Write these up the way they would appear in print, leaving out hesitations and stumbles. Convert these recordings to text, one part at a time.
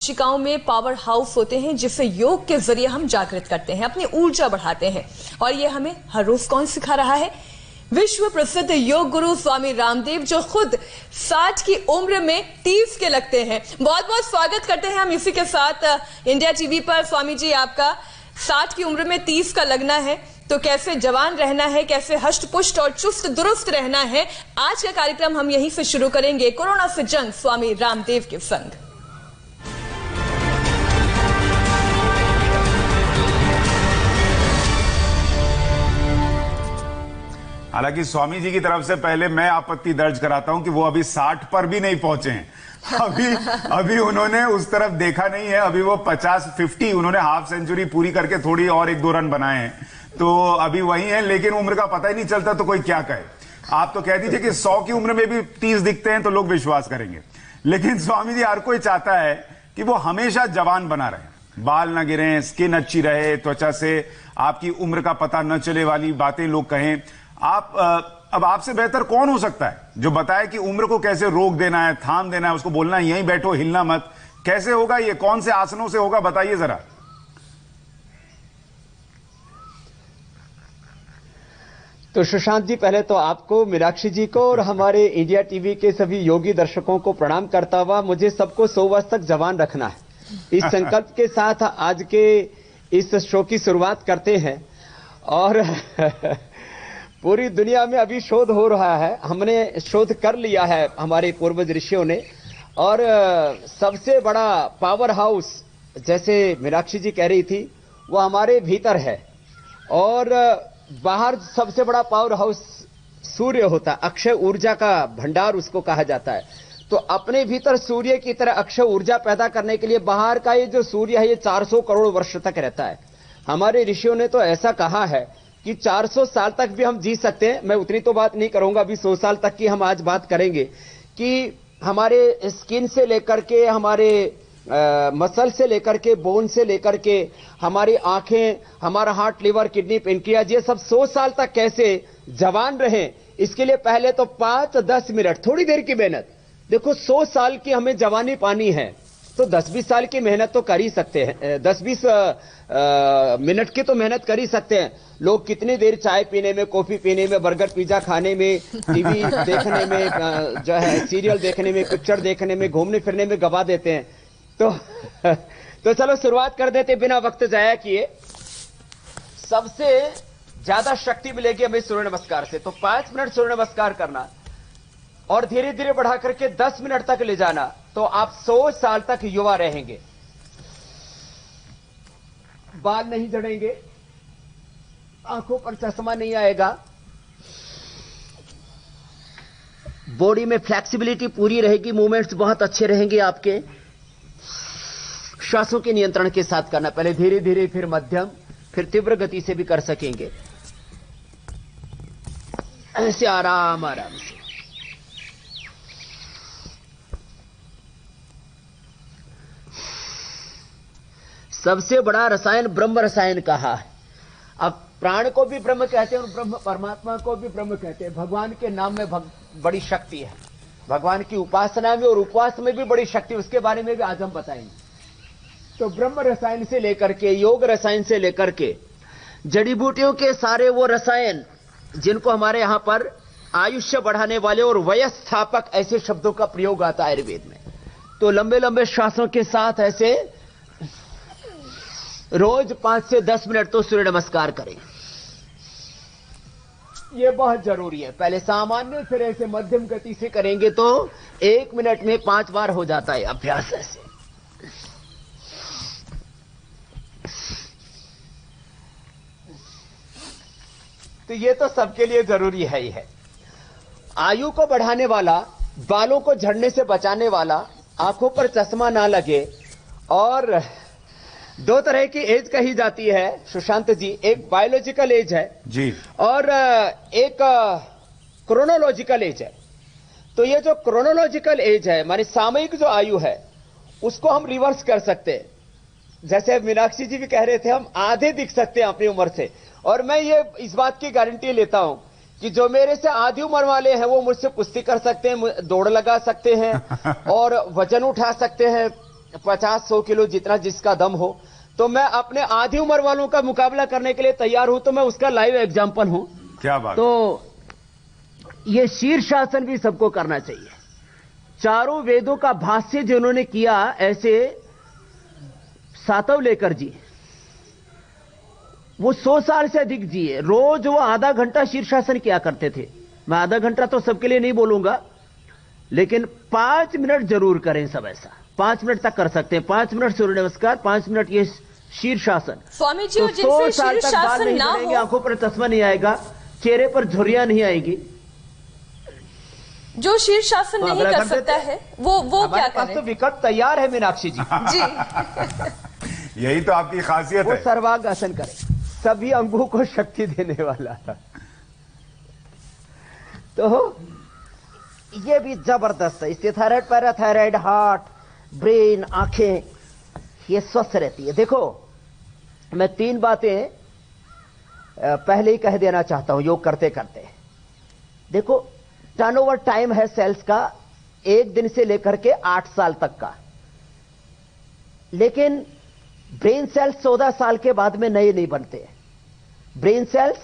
कोशिकाओं में power house होते हैं जिसे योग के जरिए हम जागृत करते हैं, अपनी ऊर्जा बढ़ाते हैं। और ये हमें हर रोज कौन सिखा रहा है? विश्व प्रसिद्ध योग गुरु स्वामी रामदेव, जो खुद 60 की उम्र में 30 के लगते हैं। बहुत बहुत स्वागत करते हैं हम इसी के साथ इंडिया टीवी पर। स्वामी जी, आपका 60 की उम्र में 30 का लगना है, तो कैसे जवान रहना है, कैसे हष्ट पुष्ट और चुस्त दुरुस्त रहना है, आज का कार्यक्रम हम यहीं से शुरू करेंगे। कोरोना से जंग स्वामी रामदेव के संग। हालांकि स्वामी जी की तरफ से पहले मैं आपत्ति दर्ज कराता हूं कि वो अभी 60 पर भी नहीं पहुंचे हैं। अभी उन्होंने उस तरफ देखा नहीं है। अभी वो 50 उन्होंने हाफ सेंचुरी पूरी करके थोड़ी और 1-2 रन बनाए हैं, तो अभी वही है। लेकिन उम्र का पता ही नहीं चलता, तो कोई क्या कहे। आप तो कह दीजिए कि 100 की उम्र में भी 30 दिखते हैं तो लोग विश्वास करेंगे। लेकिन स्वामी जी, हर कोई चाहता है कि वो हमेशा जवान बना रहे, बाल ना गिरे, स्किन अच्छी रहे, त्वचा से आपकी उम्र का पता न चले वाली बातें लोग कहें। अब आपसे बेहतर कौन हो सकता है जो बताए कि उम्र को कैसे रोक देना है, थाम देना है, उसको बोलना है यहीं बैठो, हिलना मत। कैसे होगा ये? कौन से आसनों से होगा, बताइए जरा। तो सुशांत जी, पहले तो आपको, मीनाक्षी जी को और हमारे इंडिया टीवी के सभी योगी दर्शकों को प्रणाम करता हुआ, मुझे सबको 100 वर्ष तक जवान रखना है, इस संकल्प के साथ आज के इस शो की शुरुआत करते हैं। और पूरी दुनिया में अभी शोध हो रहा है, हमने शोध कर लिया है हमारे पूर्वज ऋषियों ने। और सबसे बड़ा पावर हाउस, जैसे मीनाक्षी जी कह रही थी, वो हमारे भीतर है। और बाहर सबसे बड़ा पावर हाउस सूर्य होता है, अक्षय ऊर्जा का भंडार उसको कहा जाता है। तो अपने भीतर सूर्य की तरह अक्षय ऊर्जा पैदा करने के लिए बाहर का ये जो सूर्य है, ये 400 करोड़ वर्ष तक रहता है। हमारे ऋषियों ने तो ऐसा कहा है कि 400 साल तक भी हम जी सकते हैं। मैं उतनी तो बात नहीं करूंगा, अभी 100 साल तक की हम आज बात करेंगे कि हमारे स्किन से लेकर के, हमारे मसल से लेकर के, बोन से लेकर के, हमारी आंखें, हमारा हार्ट, लिवर, किडनी, पेनक्रियाज, ये सब 100 साल तक कैसे जवान रहें, इसके लिए पहले तो 5-10 मिनट, थोड़ी देर की मेहनत। देखो, 100 साल की हमें जवानी पानी है, तो 10-20 साल की मेहनत तो कर ही सकते हैं, 10-20 मिनट की तो मेहनत कर ही सकते हैं। लोग कितनी देर चाय पीने में, कॉफी पीने में, बर्गर पिज्जा खाने में, टीवी देखने में, जो है सीरियल देखने में, पिक्चर देखने में, घूमने फिरने में गवा देते हैं। तो चलो शुरुआत कर देते बिना वक्त जाया किए। सबसे ज्यादा शक्ति मिलेगी हमें सूर्य नमस्कार से। तो 5 मिनट सूर्य नमस्कार करना और धीरे धीरे बढ़ा करके 10 मिनट तक ले जाना, तो आप 100 साल तक युवा रहेंगे। बाल नहीं झड़ेंगे, आंखों पर चश्मा नहीं आएगा, बॉडी में फ्लेक्सिबिलिटी पूरी रहेगी, मूवमेंट्स बहुत अच्छे रहेंगे आपके। श्वासों के नियंत्रण के साथ करना, पहले धीरे धीरे, फिर मध्यम, फिर तीव्र गति से भी कर सकेंगे। ऐसे आराम आराम से। सबसे बड़ा रसायन ब्रह्म रसायन कहा है। अब प्राण को भी ब्रह्म कहते हैं और ब्रह्म परमात्मा को भी ब्रह्म कहते हैं। भगवान के नाम में बड़ी शक्ति है, भगवान की उपासना में और उपवास में भी बड़ी शक्ति, उसके बारे में भी आज हम बताएंगे। तो ब्रह्म रसायन से लेकर के, योग रसायन से लेकर के, जड़ी बूटियों के सारे वो रसायन जिनको हमारे यहां पर आयुष्य बढ़ाने वाले और वयस्थापक ऐसे शब्दों का प्रयोग आता है आयुर्वेद में। तो लंबे लंबे श्वासों के साथ ऐसे रोज 5 से 10 मिनट तो सूर्य नमस्कार करें, ये बहुत जरूरी है। पहले सामान्य, फिर ऐसे मध्यम गति से करेंगे तो 1 मिनट में 5 बार हो जाता है अभ्यास ऐसे। तो ये तो सबके लिए जरूरी है ही है। आयु को बढ़ाने वाला, बालों को झड़ने से बचाने वाला, आंखों पर चश्मा ना लगे। और 2 तरह की एज कही जाती है सुशांत जी, एक बायोलॉजिकल एज है जी, और एक क्रोनोलॉजिकल एज है। तो ये जो क्रोनोलॉजिकल एज है, माने सामयिक जो आयु है, उसको हम रिवर्स कर सकते हैं। जैसे मीनाक्षी जी भी कह रहे थे, हम आधे दिख सकते हैं अपनी उम्र से। और मैं ये इस बात की गारंटी लेता हूं कि जो मेरे से आधी उम्र वाले हैं वो मुझसे कुश्ती कर सकते हैं, दौड़ लगा सकते हैं और वजन उठा सकते हैं, 50-100 किलो जितना जिसका दम हो, तो मैं अपने आधी उम्र वालों का मुकाबला करने के लिए तैयार हूं। तो मैं उसका लाइव एग्जांपल हूं। क्या बात। तो ये शीर्षासन भी सबको करना चाहिए। चारों वेदों का भाष्य जिन्होंने किया, ऐसे सातवलेकर जी, वो 100 साल से अधिक जिए। रोज वो आधा घंटा शीर्षासन किया करते थे। मैं आधा घंटा तो सबके लिए नहीं बोलूंगा, लेकिन 5 मिनट जरूर करें सब। ऐसा 5 मिनट तक कर सकते हैं। 5 मिनट सूर्य नमस्कार, 5 मिनट ये शीर्षासन। स्वामी जी, तो और जिनसे 100 साल तक बाल नहीं झड़ेंगे, आंखों पर चश्मा नहीं आएगा, चेहरे पर झुर्रियां नहीं आएगी। जो शीर्षासन नहीं कर सकता है वो क्या करे? तो विकल्प तैयार है मीनाक्षी जी। जी यही तो आपकी खासियत है। वो सर्वांगासन करे, सभी अंगों को शक्ति देने वाला। तो ये भी जबरदस्त है। इससे थायराइड, पैराथायराइड, हार्ट, ब्रेन, आंखें ये स्वस्थ रहती है। देखो, मैं 3 बातें पहले ही कह देना चाहता हूं योग करते करते। देखो, टर्नओवर टाइम है सेल्स का 1 दिन से लेकर के 8 साल तक का, लेकिन ब्रेन सेल्स 14 साल के बाद में नए नहीं बनते। ब्रेन सेल्स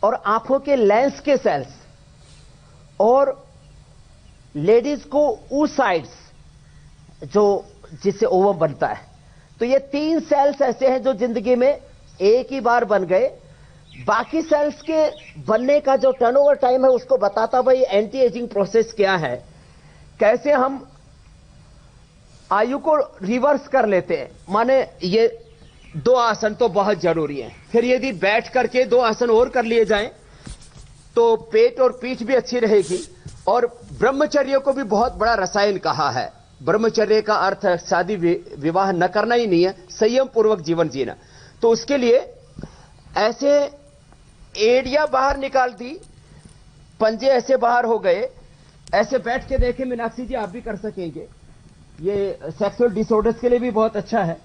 और आंखों के लेंस के सेल्स और लेडीज को oocytes, जो जिससे ओवम बनता है, तो ये 3 सेल्स ऐसे हैं जो जिंदगी में एक ही बार बन गए। बाकी सेल्स के बनने का जो टर्नओवर टाइम है उसको बताता भाई एंटी एजिंग प्रोसेस क्या है, कैसे हम आयु को रिवर्स कर लेते हैं। माने ये 2 आसन तो बहुत जरूरी हैं। फिर यदि बैठ करके 2 आसन और कर लिए जाएं तो पेट और पीठ भी अच्छी रहेगी। और ब्रह्मचर्य को भी बहुत बड़ा रसायन कहा है। ब्रह्मचर्य का अर्थ शादी विवाह न करना ही नहीं है, संयम पूर्वक जीवन जीना। तो उसके लिए ऐसे एड़ियां बाहर निकाल दी, पंजे ऐसे बाहर हो गए। ऐसे बैठ के देखें मीनाक्षी जी, आप भी कर सकेंगे। ये सेक्सुअल डिसऑर्डर्स के लिए भी बहुत अच्छा है।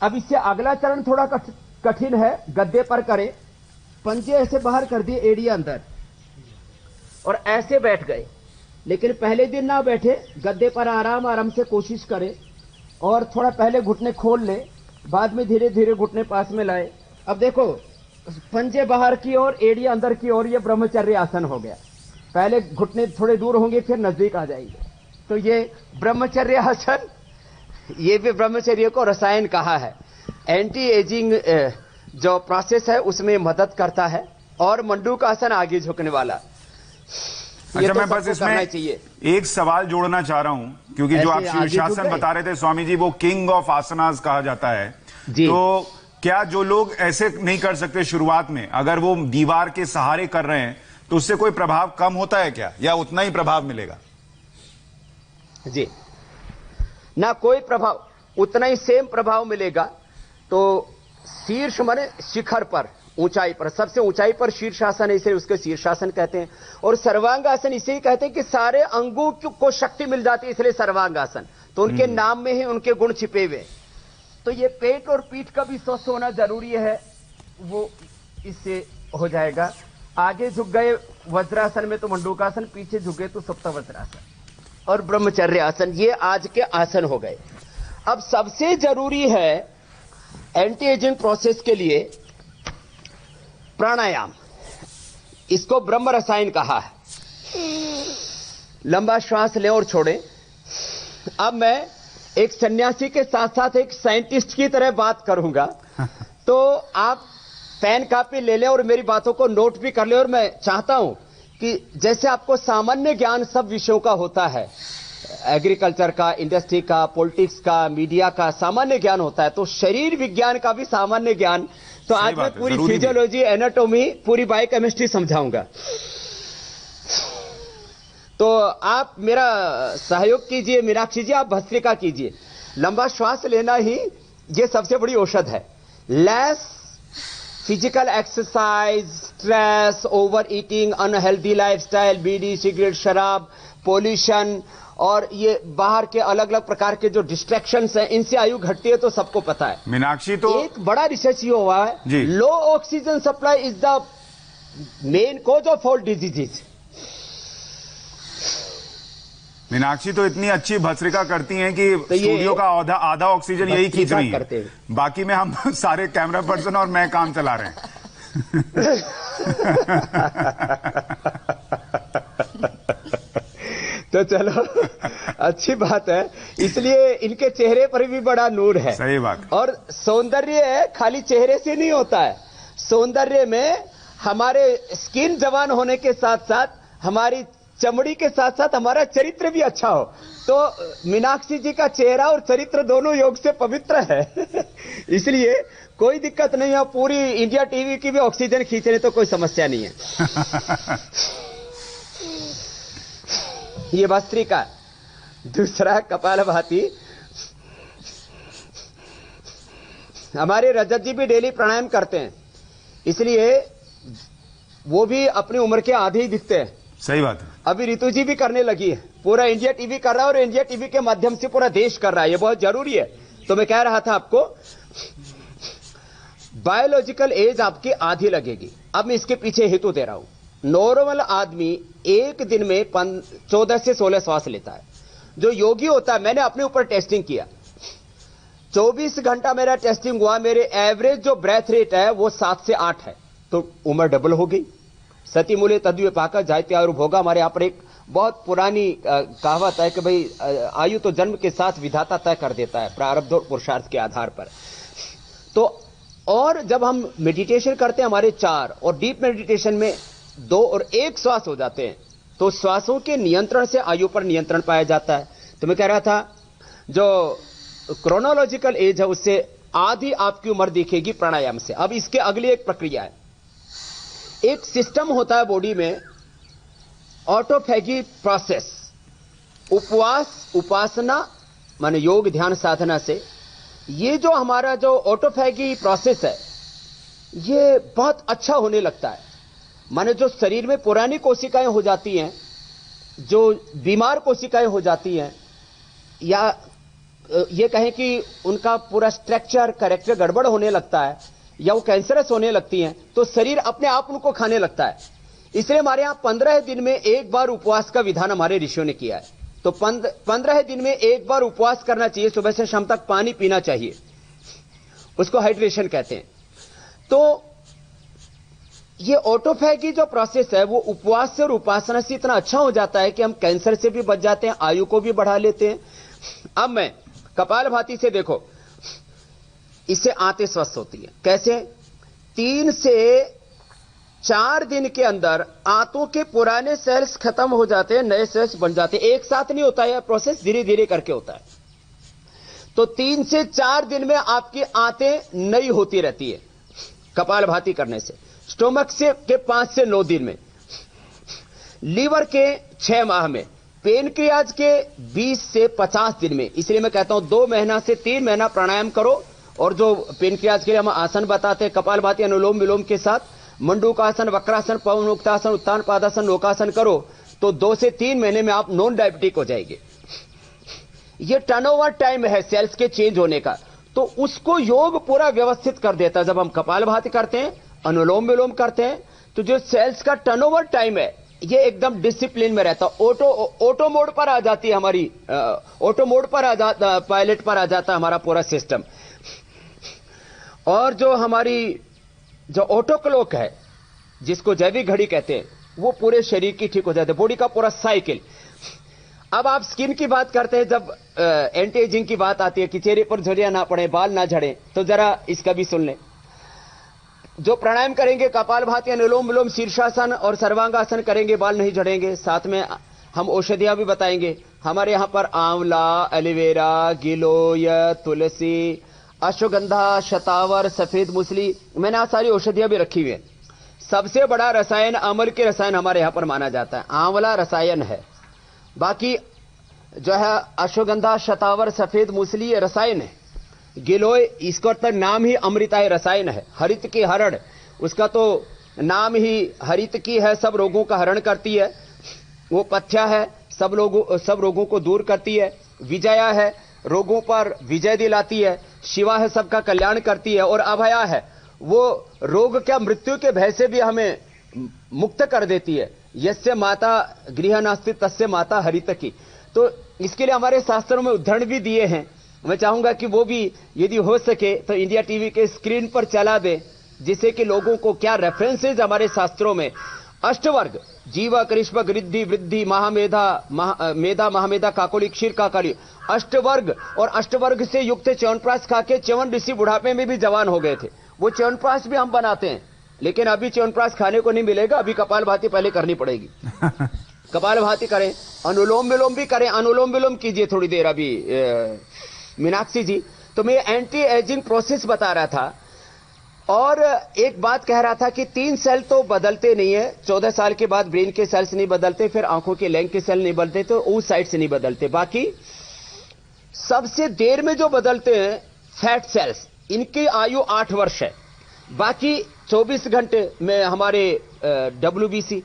अब इससे अगला चरण थोड़ा कठिन है, गद्दे पर करें। पंजे ऐसे बाहर कर दिए, एड़ियां अंदर, और ऐसे बैठ गए। लेकिन पहले दिन ना बैठे, गद्दे पर आराम आराम से कोशिश करें और थोड़ा पहले घुटने खोल ले, बाद में धीरे धीरे घुटने पास में लाए। अब देखो, पंजे बाहर की ओर, एड़ियां अंदर की ओर, ये ब्रह्मचर्य आसन हो गया। पहले घुटने थोड़े दूर होंगे, फिर नजदीक आ जाएंगे। तो ये ब्रह्मचर्य आसन, ये भी ब्रह्मचर्य को रसायन कहा है। एंटी एजिंग जो प्रोसेस है उसमें मदद करता है। और मंडूक आसन, आगे झुकने वाला। अच्छा, मैं बस इसमें एक सवाल जोड़ना चाह रहा हूं, क्योंकि जो आप शीर्षासन बता रहे थे स्वामी जी, वो किंग ऑफ आसनास कहा जाता है। तो क्या जो लोग ऐसे नहीं कर सकते शुरुआत में, अगर वो दीवार के सहारे कर रहे हैं, तो उससे कोई प्रभाव कम होता है क्या, या उतना ही प्रभाव मिलेगा? जी ना, कोई प्रभाव, उतना ही सेम प्रभाव मिलेगा। तो शीर्ष माने शिखर पर, ऊंचाई पर, सबसे ऊंचाई पर शीर्षासन, इसे उसके शीर्षासन कहते हैं। और सर्वांगासन इसे ही कहते हैं कि सारे अंगों को शक्ति मिल जाती है, इसलिए सर्वांगासन। तो उनके नाम में ही उनके गुण छिपे हुए। तो ये पेट और पीठ का भी स्वस्थ होना जरूरी है, वो इससे हो जाएगा। आगे झुक गए वज्रासन में तो मंडूकासन, पीछे झुके तो सप्त वज्रासन और ब्रह्मचर्य आसन। ये आज के आसन हो गए। अब सबसे जरूरी है एंटी एजिंग प्रोसेस के लिए प्राणायाम। इसको ब्रह्म रसायन कहा है। लंबा श्वास लें और छोड़ें। अब मैं एक सन्यासी के साथ साथ एक साइंटिस्ट की तरह बात करूंगा, तो आप पेन कॉपी ले लें और मेरी बातों को नोट भी कर लें। और मैं चाहता हूं कि जैसे आपको सामान्य ज्ञान सब विषयों का होता है, एग्रीकल्चर का, इंडस्ट्री का, पॉलिटिक्स का, मीडिया का सामान्य ज्ञान होता है, तो शरीर विज्ञान का भी सामान्य ज्ञान। तो आज मैं पूरी फिजियोलॉजी, एनाटॉमी, पूरी बायोकेमिस्ट्री समझाऊंगा। तो आप मेरा सहयोग कीजिए मीनाक्षी जी, आप भस्त्रिका कीजिए। लंबा श्वास लेना ही ये सबसे बड़ी औषध है। Less physical exercise, stress, overeating, unhealthy lifestyle, bidi, cigarette, शराब, पॉल्यूशन और ये बाहर के अलग अलग प्रकार के जो डिस्ट्रैक्शंस हैं, इनसे आयु घटती है, तो सबको पता है। मीनाक्षी, तो एक बड़ा रिसर्च ये हुआ है, low oxygen supply is the main cause of all diseases. Meenakshi तो इतनी अच्छी भस्त्रिका करती हैं कि तो स्टूडियो का आधा ऑक्सीजन यही खींच रही है, बाकी में हम सारे कैमरा पर्सन और मैं काम चला रहे हैं। तो चलो अच्छी बात है, इसलिए इनके चेहरे पर भी बड़ा नूर है। सही बात। और सौंदर्य खाली चेहरे से नहीं होता है, सौंदर्य में हमारे स्किन जवान होने के साथ साथ हमारी चमड़ी के साथ साथ हमारा चरित्र भी अच्छा हो। तो मीनाक्षी जी का चेहरा और चरित्र दोनों योग से पवित्र है। इसलिए कोई दिक्कत नहीं है, पूरी इंडिया टीवी की भी ऑक्सीजन खींचने तो कोई समस्या नहीं है। ये भस्त्रिका। दूसरा कपालभाति। हमारे रजत जी भी डेली प्राणायाम करते हैं, इसलिए वो भी अपनी उम्र के आधे ही दिखते हैं। सही बात है। अभी रितु जी भी करने लगी है, पूरा इंडिया टीवी कर रहा है और इंडिया टीवी के माध्यम से पूरा देश कर रहा है, ये बहुत जरूरी है। तो मैं कह रहा था आपको, बायोलॉजिकल एज आपकी आधी लगेगी। अब मैं इसके पीछे हेतु दे रहा हूं। नॉर्मल आदमी एक दिन में 14 से 16 श्वास लेता है। जो योगी होता है, मैंने अपने ऊपर टेस्टिंग किया, 24 घंटा मेरा टेस्टिंग हुआ, मेरे एवरेज जो ब्रेथ रेट है वो 7 से 8 है। तो उम्र डबल हो गई। सती मूले तद्वे पाकर जायते आयु भोगा। हमारे यहां पर एक बहुत पुरानी कहावत है कि भाई आयु तो जन्म के साथ विधाता तय कर देता है, प्रारब्ध और पुरुषार्थ के आधार पर। तो और जब हम मेडिटेशन करते हैं, हमारे 4 और डीप मेडिटेशन में 2 और 1 श्वास हो जाते हैं, तो श्वासों के नियंत्रण से आयु पर नियंत्रण पाया जाता है। तो मैं कह रहा था, जो क्रोनोलॉजिकल एज है उससे आधी आपकी उम्र दिखेगी प्राणायाम से। अब इसके अगली एक प्रक्रिया है, एक सिस्टम होता है बॉडी में, ऑटोफैगी प्रोसेस। उपवास उपासना माने योग ध्यान साधना से ये जो हमारा जो ऑटोफैगी प्रोसेस है ये बहुत अच्छा होने लगता है। माने जो शरीर में पुरानी कोशिकाएं हो जाती हैं, जो बीमार कोशिकाएं हो जाती हैं, या ये कहें कि उनका पूरा स्ट्रक्चर कैरेक्टर गड़बड़ होने लगता है, या वो कैंसरस होने लगती हैं, तो शरीर अपने आप उनको खाने लगता है। इसलिए हमारे यहां 15 दिन में एक बार उपवास का विधान हमारे ऋषियों ने किया है। तो 15 दिन में एक बार उपवास करना चाहिए, सुबह से शाम तक पानी पीना चाहिए, उसको हाइड्रेशन कहते हैं। तो ये ऑटोफैगी जो प्रोसेस है वो उपवास से और उपासना से इतना अच्छा हो जाता है कि हम कैंसर से भी बच जाते हैं, आयु को भी बढ़ा लेते हैं। अब मैं कपालभाति से देखो, इससे आंतें स्वस्थ होती है। कैसे? 3 से 4 दिन के अंदर आंतों के पुराने सेल्स खत्म हो जाते हैं, नए सेल्स बन जाते हैं। एक साथ नहीं होता है यह प्रोसेस, धीरे धीरे करके होता है। तो 3 से 4 दिन में आपकी आंतें नई होती रहती है कपालभाति करने से। स्टोमक से के 5 से 9 दिन में, लीवर के 6 माह में, पेनक्रियाज के 20 से 50 दिन में। इसलिए मैं कहता हूं 2 महीना से 3 महीना प्राणायाम करो। और जो पेनक्रियाज के लिए हम आसन बताते हैं कपालभाति अनुलोम विलोम के साथ, मंडूकासन, वक्रासन, पवनमुक्तासन, उत्तान पादासन, लोकासन करो, तो 2 से 3 महीने में आप नॉन डायबिटिक हो जाएंगे। ये टर्नओवर टाइम है सेल्स के चेंज होने का, तो उसको योग पूरा व्यवस्थित कर देता है। जब हम कपालभाति करते हैं, अनुलोम विलोम करते हैं, तो जो सेल्स का टर्नओवर टाइम है ये एकदम डिसिप्लिन में रहता। ऑटो मोड पर आ जाती है हमारी, ऑटो मोड पर आ जाता, पायलट पर आ जाता है हमारा पूरा सिस्टम। और जो हमारी जो ऑटो क्लॉक है, जिसको जैविक घड़ी कहते हैं, वो पूरे शरीर की ठीक हो जाती है, बॉडी का पूरा साइकिल। अब आप स्किन की बात करते हैं, जब एंटी एजिंग की बात आती है कि चेहरे पर झुर्रियां ना पड़े, बाल ना झड़े, तो जरा इसका भी सुन लें। जो प्राणायाम करेंगे, कपालभाति, अनुलोम विलोम, शीर्षासन और सर्वांगासन करेंगे, बाल नहीं झड़ेंगे। साथ में हम औषधियां भी बताएंगे। हमारे यहां पर आंवला, एलोवेरा, गिलोय, तुलसी, अश्वगंधा, शतावर, सफेद मूसली, मैंने आज सारी औषधियां भी रखी हुई है। सबसे बड़ा रसायन अमर के रसायन हमारे यहां पर माना जाता है, आंवला रसायन है। बाकी जो है अश्वगंधा, शतावर, सफेद मूसली ये रसायन है। गिलोय, इसका तो नाम ही अमृताय रसायन है। हरित की हरण, उसका तो नाम ही हरित की है, सब रोगों का हरण करती है। वो पथ्या है, सब रोगों को दूर करती है। विजया है, रोगों पर विजय दिलाती है। शिवा है, सबका कल्याण करती है। और अभया है, वो रोग क्या मृत्यु के भय से भी हमें मुक्त कर देती है। यस्य माता गृह नास्ति तस्य माता हरित की। तो इसके लिए हमारे शास्त्रों में उदाहरण भी दिए हैं। मैं चाहूंगा कि वो भी यदि हो सके तो इंडिया टीवी के स्क्रीन पर चला दे, जिससे कि लोगों को क्या रेफरेंसेज हमारे शास्त्रों में अष्टवर्ग जीवा करिष्मा गृद्धि वृद्धि महामेधा मेधा महामेधा काकोली क्षीर काकली अष्टवर्ग, और अष्टवर्ग से युक्त च्यवनप्राश खा के च्यवन ऋषि बुढ़ापे में भी जवान हो गए थे। वो च्यवनप्राश भी हम बनाते हैं, लेकिन अभी च्यवनप्राश खाने को नहीं मिलेगा, अभी कपालभाति पहले करनी पड़ेगी। कपालभाति करें, अनुलोम विलोम भी करें, अनुलोम विलोम कीजिए थोड़ी देर अभी मीनाक्षी जी। तो मैं एंटी एजिंग प्रोसेस बता रहा था और एक बात कह रहा था कि 3 सेल तो बदलते नहीं है, 14 साल के बाद ब्रेन के सेल्स नहीं बदलते, फिर आंखों के लेंस के सेल नहीं बदलते, तो उस साइड से नहीं बदलते। बाकी सबसे देर में जो बदलते हैं फैट सेल्स, इनकी आयु 8 वर्ष है। बाकी 24 घंटे में हमारे WBC,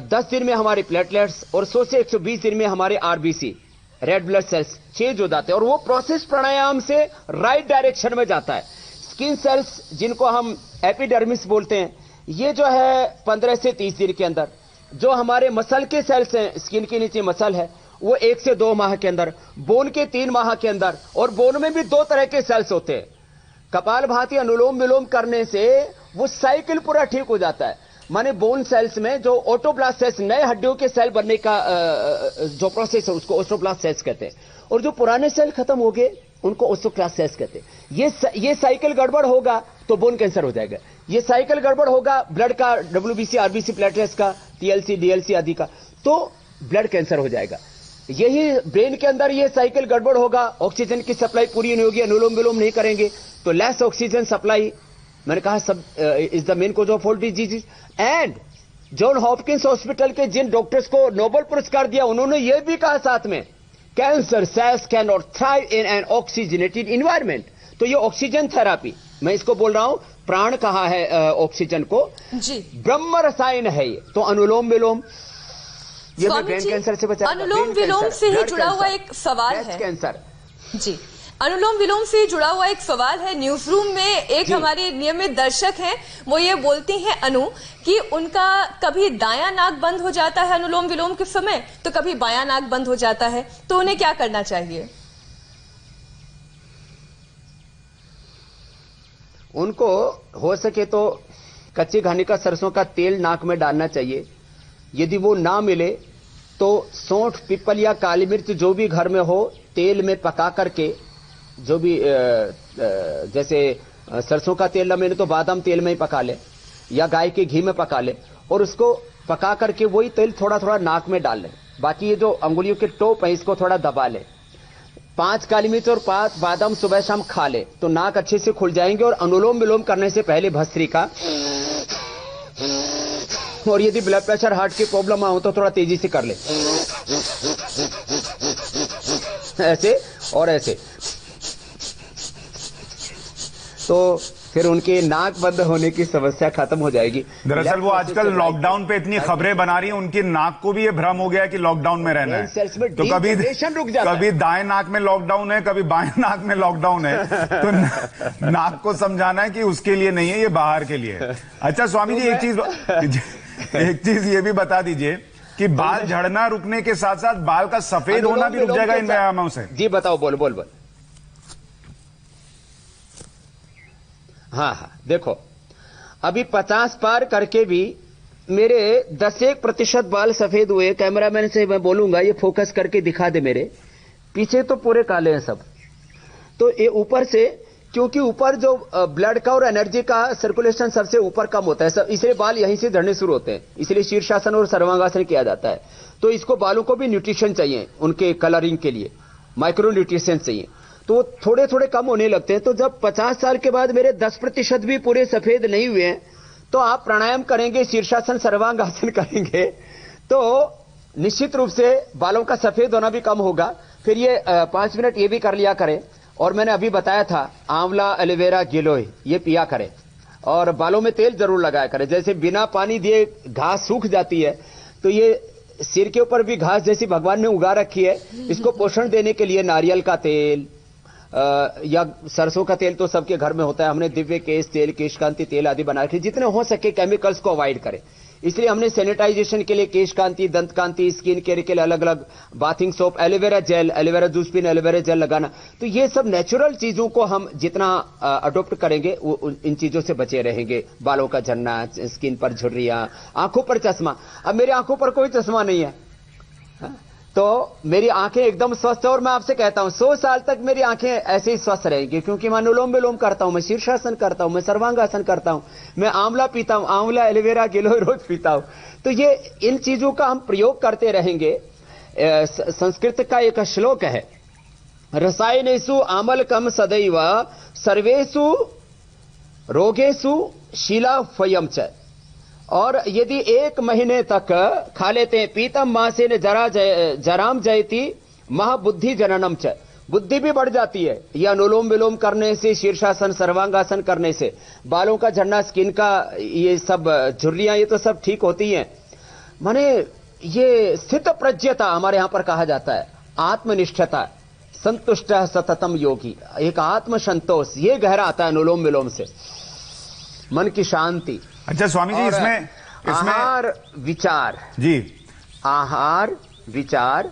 10 दिन में हमारे प्लेटलेट्स और 100 से 120 दिन में हमारे RBC red blood cells change हो जाते हैं, और वो प्रोसेस प्राणायाम से राइट डायरेक्शन में जाता है। स्किन सेल्स जिनको हम एपिडर्मिस बोलते हैं, ये जो है 15 से 30 दिन के अंदर, जो हमारे मसल के सेल्स हैं, स्किन के नीचे मसल है, वो 1 से 2 माह के अंदर, बोन के 3 माह के अंदर, और बोन में भी 2 तरह के सेल्स होते हैं। कपालभाति अनुलोम विलोम करने से वो साइकिल पूरा ठीक हो जाता है। माने बोन सेल्स में जो ऑस्टियोब्लास्ट सेल्स, नए हड्डियों के सेल बनने का जो प्रोसेस है उसको ऑस्टियोब्लास्ट सेल्स कहते हैं, और जो पुराने सेल खत्म हो गए उनको ऑस्टियोक्लास्ट सेल्स कहते हैं। ये साइकिल गड़बड़ होगा तो बोन कैंसर हो जाएगा, ये साइकिल गड़बड़ होगा ब्लड का, WBC RBC प्लेटलेट्स का, TLC DLC आदि का, तो ब्लड कैंसर हो जाएगा। यही ब्रेन के अंदर ये साइकिल गड़बड़ होगा, ऑक्सीजन की सप्लाई पूरी नहीं होगी, अनुलोम विलोम नहीं करेंगे तो लेस ऑक्सीजन सप्लाई, मैंने कहा सब is the main cause of all disease. And John Hopkins hospital के जिन डॉक्टर्स को नोबेल पुरस्कार दिया, उन्होंने यह भी कहा साथ में, cancer cells can not thrive in an oxygenated environment. तो ये ऑक्सीजन थेरापी, मैं इसको बोल रहा हूं, प्राण कहा है ऑक्सीजन को जी, ब्रह्म रसायन है ये। तो अनुलोम विलोम ये भी ब्रेन कैंसर से बचाता है। अनुलोम विलोम से ही जुड़ा हुआ एक सवाल है कैंसर जी, अनुलोम विलोम से जुड़ा हुआ एक सवाल है। न्यूज रूम में एक हमारे नियमित दर्शक हैं, वो ये बोलती हैं अनु कि उनका कभी दायां नाक बंद हो जाता है अनुलोम विलोम के समय, तो कभी बायां नाक बंद हो जाता है, तो उन्हें क्या करना चाहिए? उनको हो सके तो कच्ची घानी का सरसों का तेल नाक में डालना चाहिए। यदि वो ना मिले तो सौंठ, पीपल या काली मिर्च जो भी घर में हो, तेल में पका करके, जो भी जैसे सरसों का तेल ना मिले तो बादाम तेल में ही पका ले या गाय के घी में पका ले, और उसको पका करके वही तेल थोड़ा थोड़ा नाक में डाल ले। बाकी ये जो अंगुलियों के टोप है इसको थोड़ा दबा ले। 5 काली मिर्च और 5 बादाम सुबह शाम खा ले तो नाक अच्छे से खुल जाएंगे। और अनुलोम विलोम करने से पहले भस्त्रिका, और यदि ब्लड प्रेशर, हार्ट की प्रॉब्लम हो तो थोड़ा तेजी से कर ले, ऐसे और ऐसे, तो फिर उनके नाक बंद होने की समस्या खत्म हो जाएगी। दरअसल वो आजकल लॉकडाउन पे इतनी खबरें बना रही हैं, उनकी नाक को भी ये भ्रम हो गया है कि लॉकडाउन में रहना है, तो कभी दाएं नाक में लॉकडाउन है, कभी बाएं नाक में लॉकडाउन है, तो नाक को समझाना है कि उसके लिए नहीं है, ये बाहर के लिए है। अच्छा स्वामी जी, एक चीज ये भी बता दीजिए कि बाल झड़ना रुकने के साथ साथ बाल का सफेद होना भी रुक जाएगा इन व्यायामों से? जी बताओ, बोल। हाँ, देखो अभी 50 पार करके भी मेरे 10% बाल सफेद हुए। कैमरामैन से मैं बोलूंगा ये फोकस करके दिखा दे, मेरे पीछे तो पूरे काले हैं सब। तो ये ऊपर से, क्योंकि ऊपर जो ब्लड का और एनर्जी का सर्कुलेशन सबसे ऊपर कम होता है, इसलिए बाल यहीं से झड़ने शुरू होते हैं, इसलिए शीर्षासन और सर्वांगासन किया जाता है। तो इसको बालों को भी न्यूट्रिशन चाहिए, उनके कलरिंग के लिए माइक्रो न्यूट्रिशन चाहिए, तो थोड़े थोड़े कम होने लगते हैं। तो जब 50 साल के बाद मेरे 10% भी पूरे सफेद नहीं हुए हैं, तो आप प्राणायाम करेंगे, शीर्षासन सर्वांगासन करेंगे, तो निश्चित रूप से बालों का सफेद होना भी कम होगा। फिर ये 5 मिनट ये भी कर लिया करें, और मैंने अभी बताया था आंवला, एलोवेरा, गिलोय ये पिया करें, और बालों में तेल जरूर लगाया करें। जैसे बिना पानी दिए घास सूख जाती है, तो ये सिर के ऊपर भी घास जैसी भगवान ने उगा रखी है, इसको पोषण देने के लिए नारियल का तेल या सरसों का तेल तो सबके घर में होता है। हमने दिव्य केश तेल, केशकांति तेल आदि बना रखी। जितने हो सके केमिकल्स को अवॉइड करें। इसलिए हमने सैनिटाइजेशन के लिए केश कांति, दंत कांति, स्किन केयर के लिए अलग अलग bathing soap, aloe vera gel, aloe vera juice पीना, एलोवेरा जेल लगाना। तो ये सब नेचुरल चीजों को हम जितना अडोप्ट करेंगे वो इन चीजों से बचे रहेंगे। बालों का झड़ना, स्किन पर झुर्रियां, आंखों पर चश्मा। अब मेरी आंखों पर कोई चश्मा नहीं है, तो मेरी आंखें एकदम स्वस्थ है। और मैं आपसे कहता हूं 100 साल तक मेरी आंखें ऐसे ही स्वस्थ रहेंगी, क्योंकि मैं अनुलोम विलोम करता हूं, मैं शीर्षासन करता हूं, मैं सर्वांगासन करता हूं, मैं आंवला पीता हूं, आंवला, एलोवेरा, गिलोय रोज पीता हूं। तो ये इन चीजों का हम प्रयोग करते रहेंगे। संस्कृत का एक श्लोक है, रसायनेषु आमलकम सदैव सर्वेषु रोगेषु शीलाफयम् च। और यदि 1 महीने तक खा लेते हैं, पीतम मासे ने जराम जयति महाबुद्धि जननम च, बुद्धि भी बढ़ जाती है। यह अनुलोम विलोम करने से, शीर्षासन, सर्वांगासन करने से बालों का झड़ना, स्किन का ये सब झुर्रियां, ये तो सब ठीक होती हैं। माने ये स्थित प्रज्ञता हमारे यहां पर कहा जाता है, आत्मनिष्ठता, संतुष्ट सततम योगी, एक आत्म संतोष, ये गहरा आता है अनुलोम विलोम से, मन की शांति। अच्छा स्वामी जी, इसमें आहार विचार जी, आहार विचार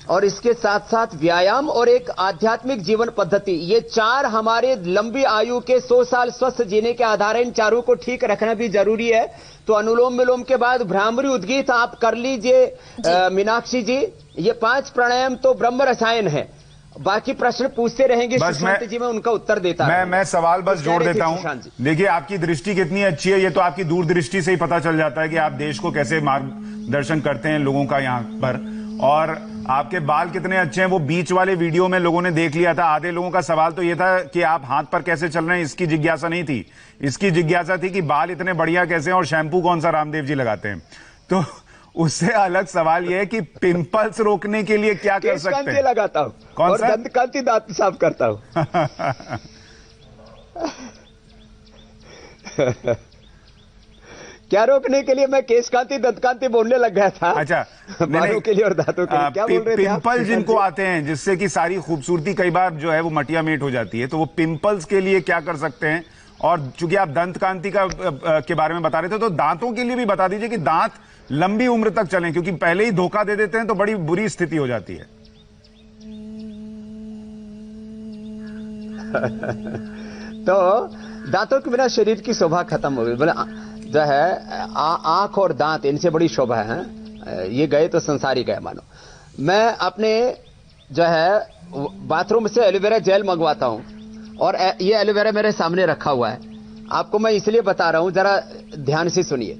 और इसके साथ साथ व्यायाम और एक आध्यात्मिक जीवन पद्धति, ये 4 हमारे लंबी आयु के 100 साल स्वस्थ जीने के आधार है। इन चारों को ठीक रखना भी जरूरी है। तो अनुलोम विलोम के बाद भ्रामरी उद्गीत आप कर लीजिए मीनाक्षी जी। ये 5 प्राणायाम तो ब्रह्म रसायन है। बाकी प्रश्न पूछते रहेंगे सुशांत जी, मैं उनका उत्तर देता हूं। मैं सवाल बस जोड़ देता हूं। देखिए आपकी दृष्टि कितनी अच्छी है, ये तो आपकी दूरदृष्टि से ही पता चल जाता है कि आप देश को कैसे मार्गदर्शन करते हैं लोगों का यहाँ पर। और आपके बाल कितने अच्छे हैं, वो बीच वाले वीडियो में लोगों ने देख लिया था। आधे लोगों का सवाल तो ये था कि आप हाथ पर कैसे चल रहे हैं, इसकी जिज्ञासा नहीं थी। इसकी जिज्ञासा थी कि बाल इतने बढ़िया कैसे हैं और शैम्पू कौन सा रामदेव जी लगाते हैं। तो उससे अलग सवाल यह है कि पिंपल्स रोकने के लिए क्या कर सकते हैं? लगाता हूं, कौन और सा? दंत कांति, दांत साफ करता हूं। क्या रोकने के लिए? मैं केश कांति, दंत कांति बोलने लग गया था। अच्छा, बालों के लिए और दांतों के लिए क्या बोल रहे थे आप? पिंपल जिनको आते हैं, जिससे कि सारी खूबसूरती कई बार जो है वो मटिया मेट हो जाती है, तो वो पिंपल्स के लिए क्या कर सकते हैं? और चूंकि आप दंत कांति के बारे में बता रहे थे, तो दांतों के लिए भी बता दीजिए कि दांत लंबी उम्र तक चलें, क्योंकि पहले ही धोखा दे देते हैं तो बड़ी बुरी स्थिति हो जाती है। तो दांतों के बिना शरीर की शोभा खत्म हो गई। बोले जो है आंख और दांत, इनसे बड़ी शोभा है। ये गए तो संसार ही गए मानो। मैं अपने जो है बाथरूम से एलोवेरा जेल मंगवाता हूं, और ये एलोवेरा मेरे सामने रखा हुआ है। आपको मैं इसलिए बता रहा हूं, जरा ध्यान से सुनिए।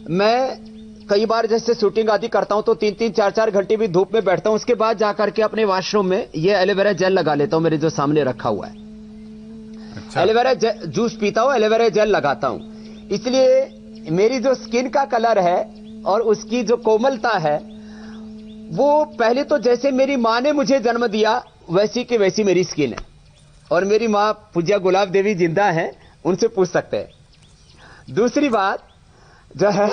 मैं कई बार जैसे शूटिंग आदि करता हूं तो 3-3, 4-4 घंटे भी धूप में बैठता हूं, उसके बाद जाकर के अपने वॉशरूम में ये एलोवेरा जेल लगा लेता हूं, मेरे जो सामने रखा हुआ है। अच्छा। एलोवेरा जूस पीता हूं, एलोवेरा जेल लगाता हूं। इसलिए मेरी जो स्किन का कलर है और उसकी जो कोमलता है, वो पहले तो जैसे मेरी मां ने मुझे जन्म दिया वैसी की वैसी मेरी स्किन है। और मेरी मां पूज्या गुलाब देवी जिंदा है, उनसे पूछ सकते हैं। दूसरी बात जो है,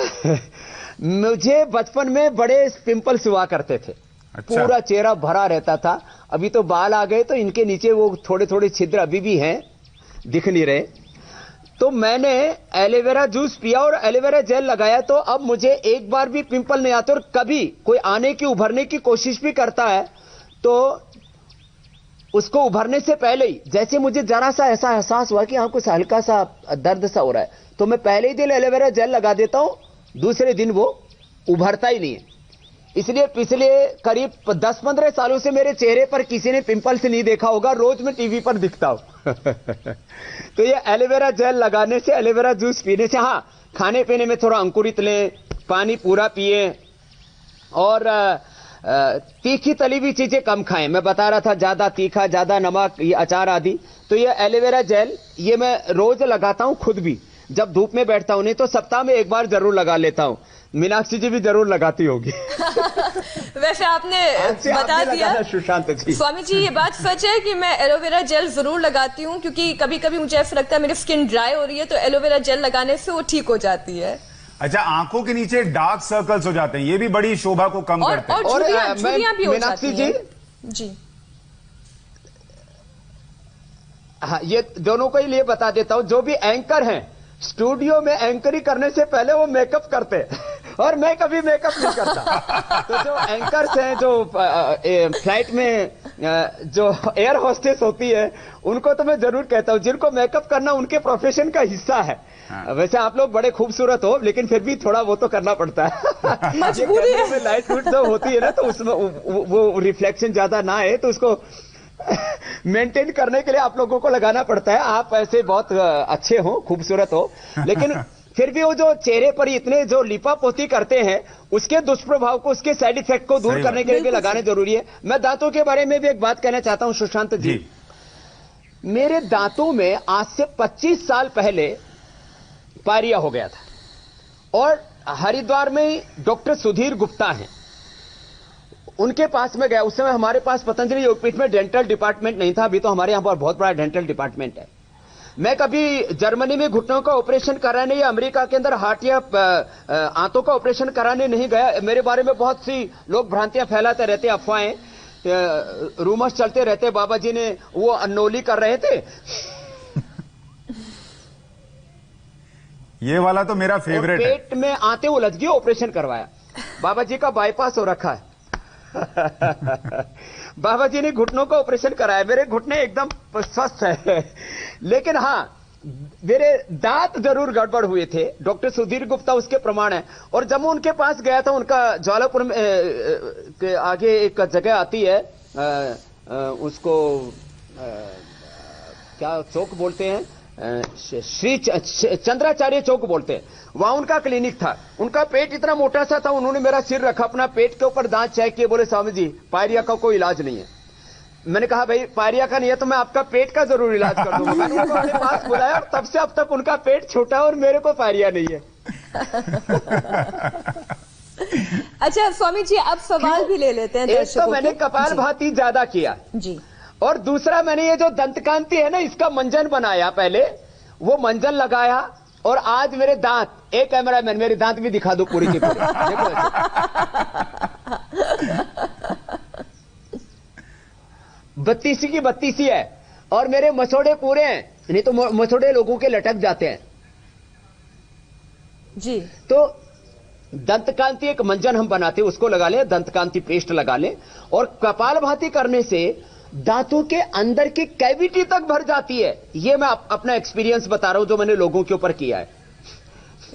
मुझे बचपन में बड़े पिंपल्स हुआ करते थे। अच्छा। पूरा चेहरा भरा रहता था। अभी तो बाल आ गए तो इनके नीचे वो थोड़े थोड़े छिद्र अभी भी हैं, दिख नहीं रहे। तो मैंने एलोवेरा जूस पिया और एलोवेरा जेल लगाया, तो अब मुझे एक बार भी पिंपल नहीं आते। और कभी कोई आने की, उभरने की कोशिश भी करता है तो उसको उभरने से पहले ही जैसे मुझे जरा सा ऐसा एहसास हुआ कि हाँ कुछ हल्का सा दर्द सा हो रहा है, तो मैं पहले ही दिन एलोवेरा जेल लगा देता हूं, दूसरे दिन वो उभरता ही नहीं है। इसलिए पिछले करीब 10-15 सालों से मेरे चेहरे पर किसी ने पिंपल्स नहीं देखा होगा, रोज मैं टीवी पर दिखता हूं। तो ये एलोवेरा जेल लगाने से, एलोवेरा जूस पीने से, हाँ खाने पीने में थोड़ा अंकुरित लें, पानी पूरा पिए, और तीखी तली हुई चीजें कम खाएं। मैं बता रहा था ज्यादा तीखा, ज्यादा नमक, ये अचार आदि। तो ये एलोवेरा जेल ये मैं रोज लगाता हूं, खुद भी जब धूप में बैठता हूं, नहीं तो सप्ताह में एक बार जरूर लगा लेता हूं। मीनाक्षी जी भी जरूर लगाती होगी। वैसे आपने बता दिया सुशांत जी। स्वामी जी, ये बात सच है कि मैं एलोवेरा जेल जरूर लगाती हूँ, क्योंकि कभी कभी मुझे ऐसा लगता है मेरी स्किन ड्राई हो रही है, तो एलोवेरा जेल लगाने से वो ठीक हो जाती है। अच्छा, आंखों के नीचे डार्क सर्कल्स हो जाते हैं, ये भी बड़ी शोभा को कम करते हैं। और झुर्रियां भी हो जाती हैं। जी हाँ, ये दोनों को ही लिए बता देता हूं। जो भी एंकर हैं स्टूडियो में एंकरिंग करने से पहले वो मेकअप करते हैं और मैं कभी मेकअप नहीं करता। तो जो एंकर्स हैं, जो फ्लाइट में जो एयर होस्टेस होती है, उनको तो मैं जरूर कहता हूं, जिनको मेकअप करना उनके प्रोफेशन का हिस्सा है। वैसे आप लोग बड़े खूबसूरत हो, लेकिन फिर भी थोड़ा वो तो करना पड़ता है। मजबूरी है। लाइट वेट जो होती है ना, तो उसमें वो रिफ्लेक्शन ज्यादा ना आए, तो उसको मेंटेन करने के लिए आप लोगों को लगाना पड़ता है। आप ऐसे बहुत अच्छे हो, खूबसूरत हो, लेकिन फिर भी वो जो चेहरे पर इतने जो लिपापोती करते हैं, उसके दुष्प्रभाव को, उसके साइड इफेक्ट को दूर करने के लिए भी लगाने जरूरी है। मैं दांतों के बारे में भी एक बात कहना चाहता हूं सुशांत जी। मेरे दांतों में आज से 25 साल पहले पायरिया हो गया था और हरिद्वार में डॉक्टर सुधीर गुप्ता हैं, उनके पास में गया। उस समय हमारे पास पतंजलि योगपीठ में डेंटल डिपार्टमेंट नहीं था, अभी तो हमारे यहां पर बहुत बड़ा डेंटल डिपार्टमेंट है। मैं कभी जर्मनी में घुटनों का ऑपरेशन कराने या अमेरिका के अंदर हार्ट या आंतों का ऑपरेशन कराने नहीं गया। मेरे बारे में बहुत सी लोग भ्रांतियां फैलाते रहते, अफवाहें, रूमर्स चलते रहते। बाबा जी ने वो अनोली कर रहे थे। ये वाला तो मेरा फेवरेट है। पेट में आते उलझ गए, ऑपरेशन करवाया। बाबा जी का बाईपास हो रखा है। बाबा जी ने घुटनों का ऑपरेशन कराया। मेरे घुटने एकदम स्वस्थ है, लेकिन हाँ, मेरे दांत जरूर गड़बड़ हुए थे। डॉक्टर सुधीर गुप्ता उसके प्रमाण है। और जब मैं उनके पास गया था, उनका ज्वालापुर में के आगे एक जगह आती है, उसको क्या चौक बोलते हैं, श्री चंद्राचार्य चौक बोलते हैं, वहां उनका क्लिनिक था। उनका पेट इतना मोटा सा था, उन्होंने मेरा सिर रखा, अपना पेट के ऊपर दांत चेक किए, बोले स्वामी जी पायरिया का कोई इलाज नहीं है। मैंने कहा भाई पायरिया का नहीं है तो मैं आपका पेट का जरूर इलाज कर दूंगा। मैंने उनको अपने पास बुलाया और तब से अब तक उनका पेट छोटा और मेरे को पायरिया नहीं है। अच्छा स्वामी जी, अब सवाल भी ले लेते हैं। एक तो मैंने कपालभाति ज्यादा किया जी, और दूसरा मैंने ये जो दंतकांति है ना, इसका मंजन बनाया। पहले वो मंजन लगाया और आज मेरे दांत, एक कैमरामैन मेरे दांत भी दिखा दो पूरी की पूरी, देखो बत्तीसी की बत्तीसी है और मेरे मसोड़े पूरे हैं, नहीं तो मसोड़े लोगों के लटक जाते हैं जी। तो दंतकांति एक मंजन हम बनाते हैं, उसको लगा ले, दंतकांति पेस्ट लगा ले। और कपालभाति करने से दांतों के अंदर की कैविटी तक भर जाती है। ये मैं अपना एक्सपीरियंस बता रहा हूं, जो मैंने लोगों के ऊपर किया है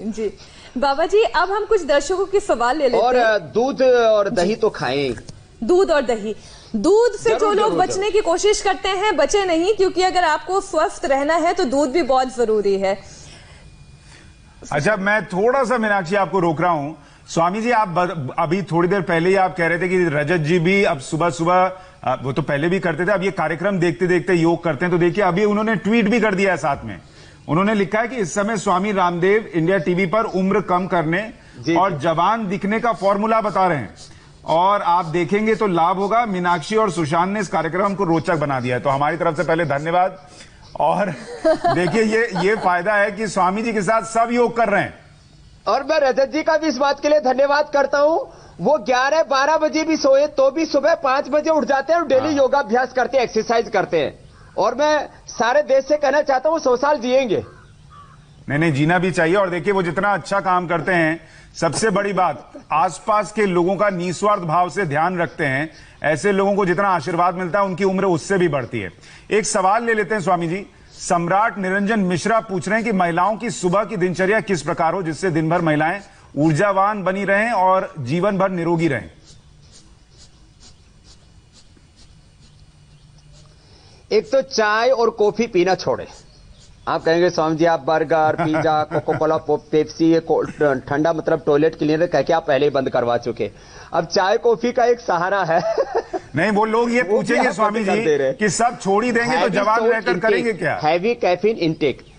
जी। बाबा जी, अब हम कुछ दर्शकों के सवाल ले लेते हैं। और दूध और दही तो खाएं। दूध और दही, दूध से जो लोग बचने की कोशिश करते हैं, बचे नहीं, क्योंकि अगर आपको स्वस्थ रहना है तो दूध भी बहुत जरूरी है। अच्छा, मैं थोड़ा सा मीनाक्षी आपको रोक रहा हूं। स्वामी जी, आप अभी थोड़ी देर पहले ही आप कह रहे थे कि रजत जी भी अब सुबह सुबह, वो तो पहले भी करते थे, अब ये कार्यक्रम देखते देखते योग करते हैं। तो देखिए, अभी उन्होंने ट्वीट भी कर दिया है साथ में। उन्होंने लिखा है कि इस समय स्वामी रामदेव इंडिया टीवी पर उम्र कम करने और जवान दिखने का फॉर्मूला बता रहे हैं, और आप देखेंगे तो लाभ होगा। मीनाक्षी और सुशांत ने इस कार्यक्रम को रोचक बना दिया है, तो हमारी तरफ से पहले धन्यवाद। और देखिए, ये फायदा है कि स्वामी जी के साथ सब योग कर रहे हैं। और मैं रजत जी का भी इस बात के लिए धन्यवाद करता हूं। वो 11-12 बजे भी सोए तो भी सुबह 5 बजे उठ जाते हैं और डेली योगाभ्यास करते हैं, एक्सरसाइज करते हैं। और मैं सारे देश से कहना चाहता हूं, वो 100 साल जिएंगे। नहीं, जीना भी चाहिए। और देखिए, वो जितना अच्छा काम करते हैं, सबसे बड़ी बात, आसपास के लोगों का निस्वार्थ भाव से ध्यान रखते हैं। ऐसे लोगों को जितना आशीर्वाद मिलता है, उनकी उम्र उससे भी बढ़ती है। एक सवाल ले लेते हैं स्वामी जी। सम्राट निरंजन मिश्रा पूछ रहे हैं कि महिलाओं की सुबह की दिनचर्या किस प्रकार हो, जिससे दिन भर महिलाएं ऊर्जावान बनी रहें और जीवन भर निरोगी रहें। एक तो चाय और कॉफी पीना छोड़े। आप कहेंगे स्वामी जी, आप burger, pizza, Coca Cola, Pepsi, ठंडा मतलब टॉयलेट क्लीनर कह के आप पहले ही बंद करवा चुके। अब चाय कॉफी का एक सहारा है। नहीं, वो लोग ये पूछेंगे स्वामी जी कि सब छोड़ ही देंगे तो जवान रहकर करेंगे क्या? Heavy caffeine intake.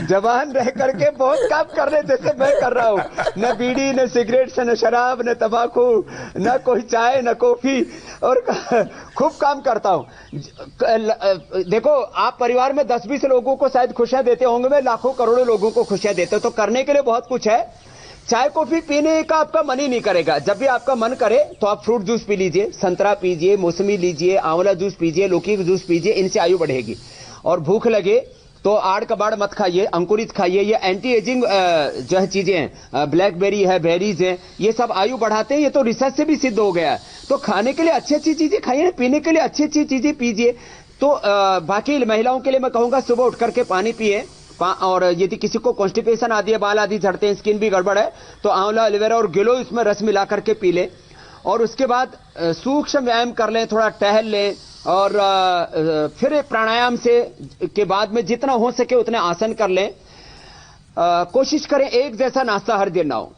जवान रह करके बहुत काम कर रहे, जैसे मैं कर रहा हूं। न बीड़ी, न सिगरेट, न शराब, न तंबाकू, न कोई चाय, न कॉफी, और खूब काम करता हूं। देखो, आप परिवार में 10-20 लोगों को शायद खुशियां देते होंगे, मैं लाखों करोड़ों लोगों को खुशियां देता हूं। तो करने के लिए बहुत कुछ है। चाय कॉफी पीने का आपका मन ही नहीं करेगा। जब भी आपका मन करे तो आप फ्रूट जूस पी लीजिए, संतरा पीजिए, मौसमी लीजिए, आंवला जूस पीजिए, लौकी का जूस पीजिए, इनसे आयु बढ़ेगी। और भूख लगे तो आड़ कबाड़ मत खाइए, अंकुरित खाइए। ये एंटी एजिंग जो है चीजें हैं, ब्लैकबेरी है, बेरीज हैं, ये सब आयु बढ़ाते हैं। ये तो रिसर्च से भी सिद्ध हो गया है। तो खाने के लिए अच्छी अच्छी चीजें खाइए, पीने के लिए अच्छी अच्छी चीजें पीजिए। तो बाकी महिलाओं के लिए मैं कहूंगा सुबह उठ करके पानी पिए। और यदि किसी को कॉन्स्टिपेशन आदि है, बाल आदि झड़ते हैं, स्किन भी गड़बड़ है, तो आंवला, एलोवेरा और गिलोय इसमें रस मिला करके पी ले। और उसके बाद सूक्ष्म व्यायाम कर लें, थोड़ा टहल लें। और फिर प्राणायाम से के बाद में जितना हो सके उतने आसन कर लें। कोशिश करें एक जैसा नाश्ता हर दिन ना हो,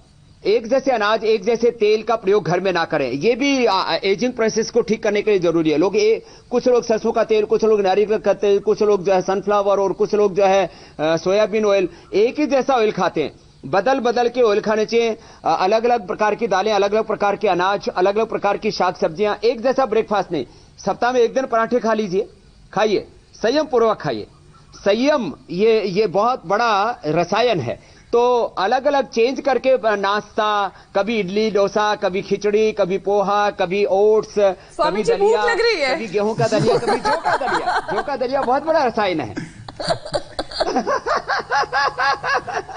एक जैसे अनाज, एक जैसे तेल का प्रयोग घर में ना करें। ये भी एजिंग प्रोसेस को ठीक करने के लिए जरूरी है। कुछ लोग सरसों का तेल, कुछ लोग नारियल का तेल, कुछ लोग जो है सनफ्लावर और कुछ लोग जो है सोयाबीन ऑयल, एक ही जैसा ऑयल खाते हैं। बदल बदल के ऑयल खाने चाहिए। अलग अलग प्रकार की दालें, अलग अलग प्रकार के अनाज, अलग अलग प्रकार की शाक सब्जियां, एक जैसा ब्रेकफास्ट नहीं। सप्ताह में एक दिन पराठे खा लीजिए, खाइए, संयम पूर्वक खाइए। संयम ये बहुत बड़ा रसायन है। तो अलग अलग चेंज करके नाश्ता, कभी इडली डोसा, कभी खिचड़ी, कभी पोहा, कभी ओट्स, कभी दलिया, कभी गेहूं का दलिया, कभी जौ का दलिया। जौ का दलिया बहुत बड़ा रसायन है।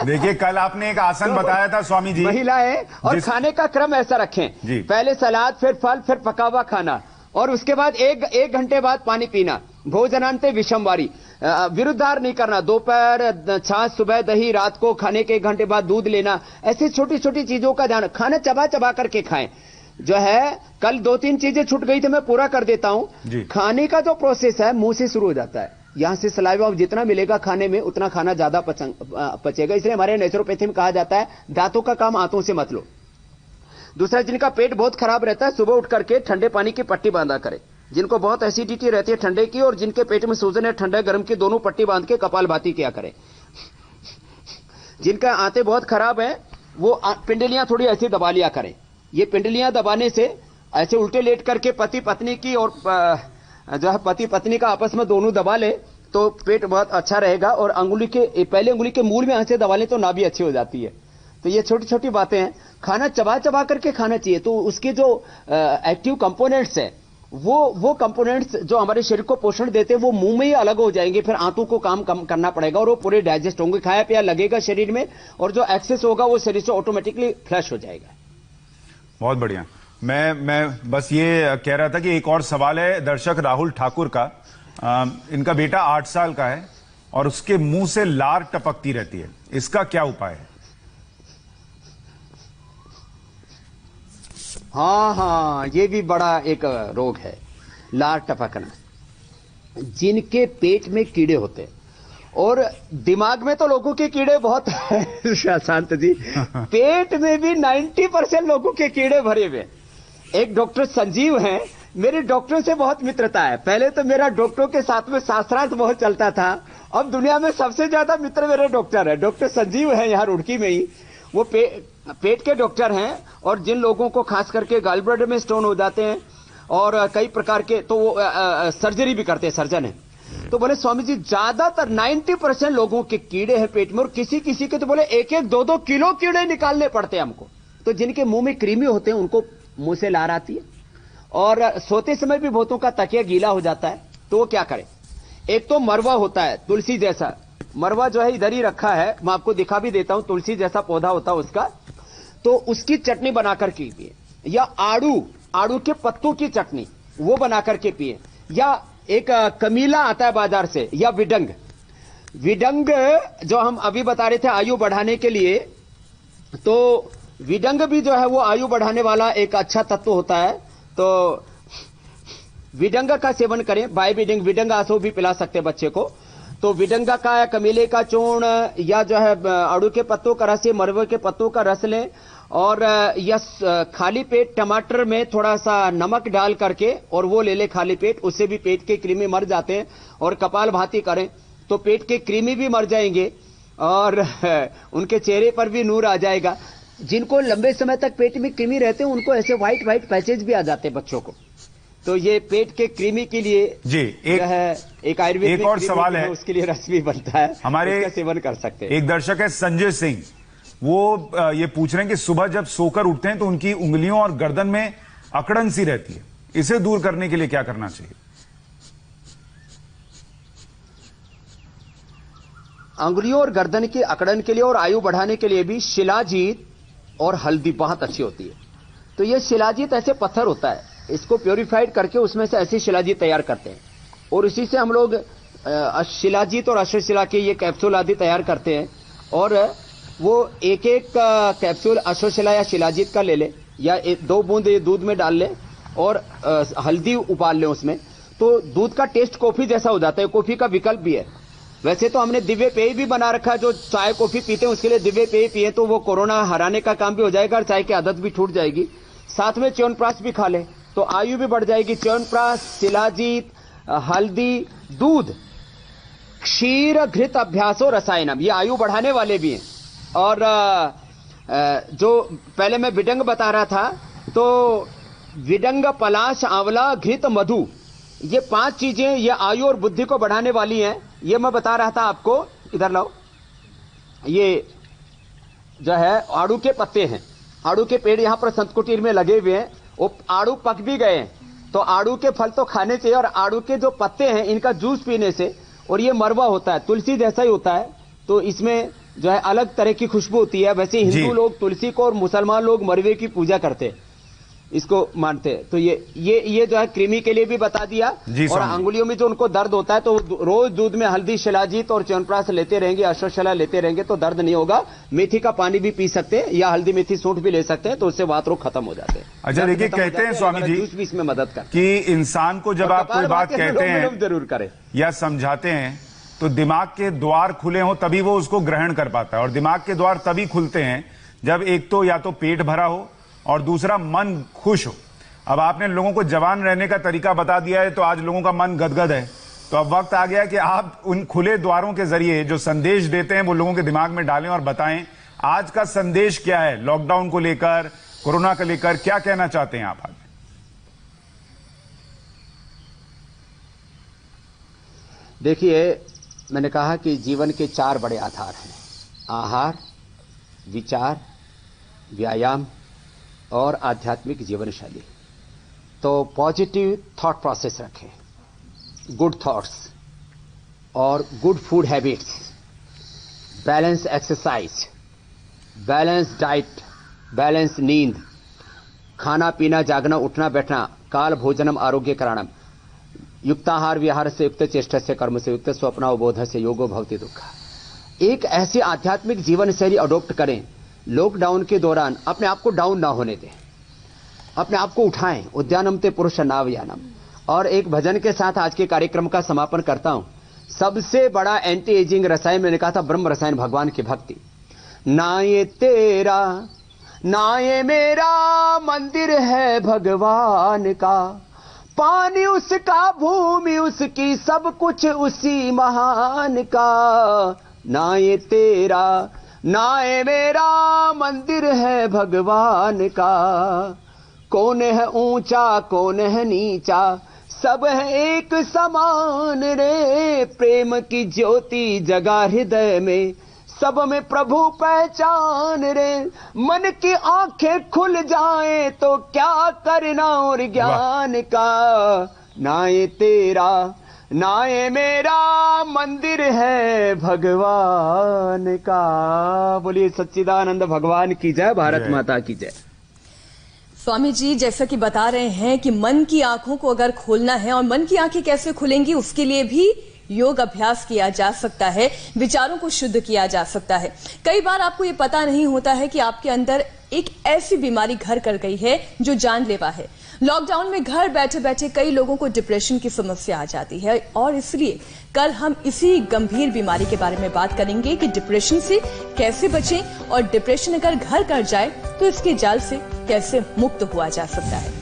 देखिए, कल आपने एक आसन बताया था स्वामी जी। महिलाएं और खाने का क्रम ऐसा रखें, पहले सलाद, फिर फल, फिर पका हुआ खाना, और उसके बाद एक घंटे बाद पानी पीना। भोजनांते विषमवारी, विरुद्धार नहीं करना। दोपहर छाछ, सुबह दही, रात को खाने के 1 घंटे बाद दूध लेना। ऐसी छोटी छोटी चीजों का ध्यान। खाना चबा चबा करके खाएं। जो है कल 2-3 चीजें छूट गई थी, मैं पूरा कर देता हूं। खाने का जो प्रोसेस है मुंह से शुरू हो जाता है। यहां से सलाइवा जितना मिलेगा खाने में उतना खाना ज्यादा पचेगा। इसलिए हमारे नेचुरोपैथी में कहा जाता है दांतों का काम आंतों से मत लो। दूसरा, जिनका पेट बहुत खराब रहता है सुबह उठ करके ठंडे पानी की पट्टी बांधा करें। जिनको बहुत एसिडिटी रहती है ठंडे की, और जिनके पेट में सूजन है ठंडा गर्म की, दोनों पट्टी बांध के कपालभाति किया करें। जिनका आंतें बहुत खराब है वो पिंडलियां थोड़ी ऐसी दबा लिया करें। ये पिंडलियां दबाने से ऐसे उल्टे लेट करके पति पत्नी की और जो है पति पत्नी का आपस में दोनों दबा ले तो पेट बहुत अच्छा रहेगा। और अंगुली के पहले अंगुली के मूल में ऐसे दबा ले तो नाभि अच्छी हो जाती है। तो ये छोटी छोटी बातें हैं। खाना चबा चबा करके खाना चाहिए। तो उसके जो एक्टिव कंपोनेंट्स है वो कंपोनेंट्स जो हमारे शरीर को पोषण देते हैं वो मुंह में ही अलग हो जाएंगे। फिर आंतों को काम कम करना पड़ेगा और वो पूरे डाइजेस्ट होंगे। खाया पिया लगेगा शरीर में और जो एक्सेस होगा वो शरीर से ऑटोमेटिकली फ्लश हो जाएगा। बहुत बढ़िया। मैं बस ये कह रहा था कि एक और सवाल है दर्शक राहुल ठाकुर का। इनका बेटा 8 साल का है और उसके मुंह से लार टपकती रहती है, इसका क्या उपाय है? हाँ, ये भी बड़ा एक रोग है, लार टपकना। जिनके पेट में कीड़े होते हैं और दिमाग में तो लोगों के कीड़े बहुत हैं शांत जी, पेट में भी 90% लोगों के कीड़े भरे हुए। एक डॉक्टर संजीव हैं, मेरे डॉक्टरों से बहुत मित्रता है। पहले तो मेरा डॉक्टरों के साथ में शास्त्रार्थ बहुत चलता था। अब दुनिया में सबसे ज्यादा मित्र मेरे डॉक्टर है। डॉक्टर संजीव हैं, यहाँ रुड़की में ही। वो पेट के डॉक्टर हैं और जिन लोगों को खास करके गॉल ब्लैडर में स्टोन हो जाते हैं और कई प्रकार के, तो वो सर्जरी भी करते हैं, सर्जन है। तो बोले स्वामी जी ज्यादातर 90% लोगों के कीड़े हैं पेट में और किसी किसी के तो बोले 1-1, 2-2 किलो कीड़े निकालने पड़ते हैं हमको। तो जिनके मुंह में कृमि होते हैं उनको मुंह से लार आती है और सोते समय भी बहुतों का तकिया गीला हो जाता है। तो वो क्या करें? एक तो मरवा होता है तुलसी जैसा, मरवा जो है इधर ही रखा है, मैं आपको दिखा भी देता हूं। तुलसी जैसा पौधा होता है उसका, तो उसकी चटनी बनाकर के पिए, या आड़ू के पत्तों की चटनी वो बनाकर के पिए, या एक कमीला आता है बाजार से, या विडंग जो हम अभी बता रहे थे आयु बढ़ाने के लिए। तो विडंग भी जो है वो आयु बढ़ाने वाला एक अच्छा तत्व होता है। तो विडंग का सेवन करें। विडंग आसो भी पिला सकते हैं बच्चे को। तो विडंगा का या कमीले का चूर्ण या जो है आड़ू के पत्तों का रस या मरवे के पत्तों का रस लें और या खाली पेट टमाटर में थोड़ा सा नमक डाल करके और वो ले ले खाली पेट। उससे भी पेट के कृमि मर जाते हैं। और कपालभाति करें तो पेट के कृमि भी मर जाएंगे और उनके चेहरे पर भी नूर आ जाएगा। जिनको लंबे समय तक पेट में कृमि रहते हैं उनको ऐसे व्हाइट पैचेज भी आ जाते हैं बच्चों को। तो ये पेट के कृमि के लिए जी एक आयुर्वेद एक और सवाल है, उसके लिए रस भी बनता है, हमारे सेवन कर सकते हैं। एक दर्शक है संजय सिंह, वो ये पूछ रहे हैं कि सुबह जब सोकर उठते हैं तो उनकी उंगलियों और गर्दन में अकड़न सी रहती है, इसे दूर करने के लिए क्या करना चाहिए? अंगुलियों और गर्दन की अकड़न के लिए और आयु बढ़ाने के लिए भी शिलाजीत और हल्दी बहुत अच्छी होती है। तो ये शिलाजीत ऐसे पत्थर होता है, इसको प्योरीफाइड करके उसमें से ऐसी शिलाजीत तैयार करते हैं और इसी से हम लोग शिलाजीत और अश्वशिला के ये कैप्सूल आदि तैयार करते हैं। और वो एक एक कैप्सूल अश्वशिला या शिलाजीत का ले ले या 2 बूंद दूध में डाल ले और हल्दी उबाल ले उसमें, तो दूध का टेस्ट कॉफी जैसा हो जाता है। कॉफी का विकल्प भी है। वैसे तो हमने दिव्य पेय भी बना रखा है, जो चाय कॉफी पीते हैं उसके लिए दिव्य पेय पिए तो वो कोरोना हराने का काम भी हो जाएगा और चाय की आदत भी छूट जाएगी। साथ में च्यवनप्राश भी खा ले तो आयु भी बढ़ जाएगी। च्यवनप्राश, शिलाजीत, हल्दी, दूध, क्षीर घृत अभ्यासो रसायनम, ये आयु बढ़ाने वाले भी हैं। और जो पहले मैं विडंग बता रहा था, तो विडंग, पलाश, आंवला, घृत, मधु, ये 5 चीजें ये आयु और बुद्धि को बढ़ाने वाली हैं। ये मैं बता रहा था आपको, इधर लाओ, ये जो है आड़ू के पत्ते हैं। आड़ू के पेड़ यहां पर संत कुटीर में लगे हुए हैं। वो आड़ू पक भी गए हैं तो आड़ू के फल तो खाने चाहिए और आड़ू के जो पत्ते हैं इनका जूस पीने से, और ये मरवा होता है, तुलसी जैसा ही होता है, तो इसमें जो है अलग तरह की खुशबू होती है। वैसे हिंदू लोग तुलसी को और मुसलमान लोग मरवे की पूजा करते हैं, इसको मानते हैं। तो ये जो है कृमि के लिए भी बता दिया। और अंगुलियों में जो उनको दर्द होता है तो रोज दूध में हल्दी, शिलाजीत और च्यवनप्राश लेते रहेंगे, अश्वशिला लेते रहेंगे तो दर्द नहीं होगा। मेथी का पानी भी पी सकते हैं या हल्दी मेथी सूंठ भी ले सकते हैं, तो उससे वात रोग खत्म हो जाते हैं। अच्छा देखिए, कहते हैं स्वामी जी जूस भी इसमें मदद करते कि इंसान को जब आप कोई बात कहते हैं जरूर करें या समझाते हैं तो दिमाग के द्वार खुले हों तभी वो उसको ग्रहण कर पाता है। और दिमाग के द्वार तभी खुलते हैं जब एक तो या तो पेट भरा हो और दूसरा मन खुश हो। अब आपने लोगों को जवान रहने का तरीका बता दिया है तो आज लोगों का मन गदगद है। तो अब वक्त आ गया कि आप उन खुले द्वारों के जरिए जो संदेश देते हैं वो लोगों के दिमाग में डालें और बताएं आज का संदेश क्या है, लॉकडाउन को लेकर, कोरोना को लेकर क्या कहना चाहते हैं आप आज? देखिए, मैंने कहा कि जीवन के 4 बड़े आधार हैं, आहार, विचार, व्यायाम और आध्यात्मिक जीवन शैली। तो पॉजिटिव थॉट प्रोसेस रखें, गुड थॉट्स और good food habits, balance exercise, balance diet, balance नींद, खाना पीना, जागना, उठना बैठना, काल भोजनम आरोग्य कराणम, युक्ताहार विहार से युक्त, चेष्टा से कर्म से युक्त, स्वप्नावबोध से योगो भवति दुःख। एक ऐसी आध्यात्मिक जीवन शैली अडॉप्ट करें। लॉकडाउन के दौरान अपने आप को डाउन ना होने दें, अपने आप को उठाएं। उद्यानम ते पुरुष नावयानम। और एक भजन के साथ आज के कार्यक्रम का समापन करता हूं। सबसे बड़ा एंटी एजिंग रसायन मैंने कहा था ब्रह्म रसायन, भगवान की भक्ति। ना ये तेरा ना ये मेरा मंदिर है भगवान का, पानी उसका, भूमि उसकी, सब कुछ उसी महान का। ना ये तेरा ना ये मेरा मंदिर है भगवान का, कौन है ऊंचा कौन है नीचा, सब है एक समान रे। प्रेम की ज्योति जगा हृदय में, सब में प्रभु पहचान रे। मन की आंखें खुल जाए तो क्या करना और ज्ञान का। ना ये तेरा ना ये मेरा मंदिर है भगवान का। बोलिए सच्चिदानंद भगवान की जय, भारत माता की जय। स्वामी जी जैसा कि बता रहे हैं कि मन की आंखों को अगर खोलना है, और मन की आंखें कैसे खुलेंगी उसके लिए भी योग अभ्यास किया जा सकता है, विचारों को शुद्ध किया जा सकता है। कई बार आपको ये पता नहीं होता है कि आपके अंदर एक ऐसी बीमारी घर कर गई है जो जानलेवा है। लॉकडाउन में घर बैठे बैठे कई लोगों को डिप्रेशन की समस्या आ जाती है, और इसलिए कल हम इसी गंभीर बीमारी के बारे में बात करेंगे कि डिप्रेशन से कैसे बचें, और डिप्रेशन अगर घर कर जाए तो इसके जाल से कैसे मुक्त हुआ जा सकता है।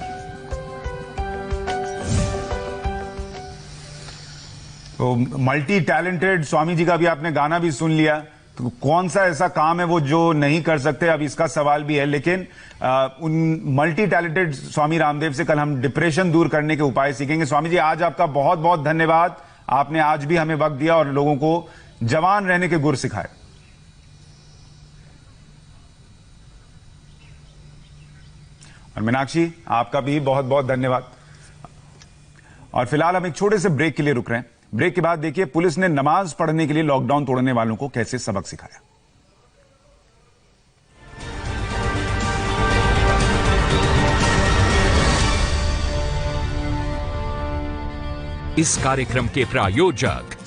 तो मल्टी टैलेंटेड स्वामी जी का भी आपने गाना भी सुन लिया। तो कौन सा ऐसा काम है वो जो नहीं कर सकते, अब इसका सवाल भी है। लेकिन उन मल्टी टैलेंटेड स्वामी रामदेव से कल हम डिप्रेशन दूर करने के उपाय सीखेंगे। स्वामी जी आज आपका बहुत बहुत धन्यवाद, आपने आज भी हमें वक्त दिया और लोगों को जवान रहने के गुर सिखाए। और मीनाक्षी, आपका भी बहुत बहुत धन्यवाद। और फिलहाल हम एक छोटे से ब्रेक के लिए रुक रहे हैं। ब्रेक के बाद देखिए पुलिस ने नमाज पढ़ने के लिए लॉकडाउन तोड़ने वालों को कैसे सबक सिखाया। इस कार्यक्रम के प्रायोजक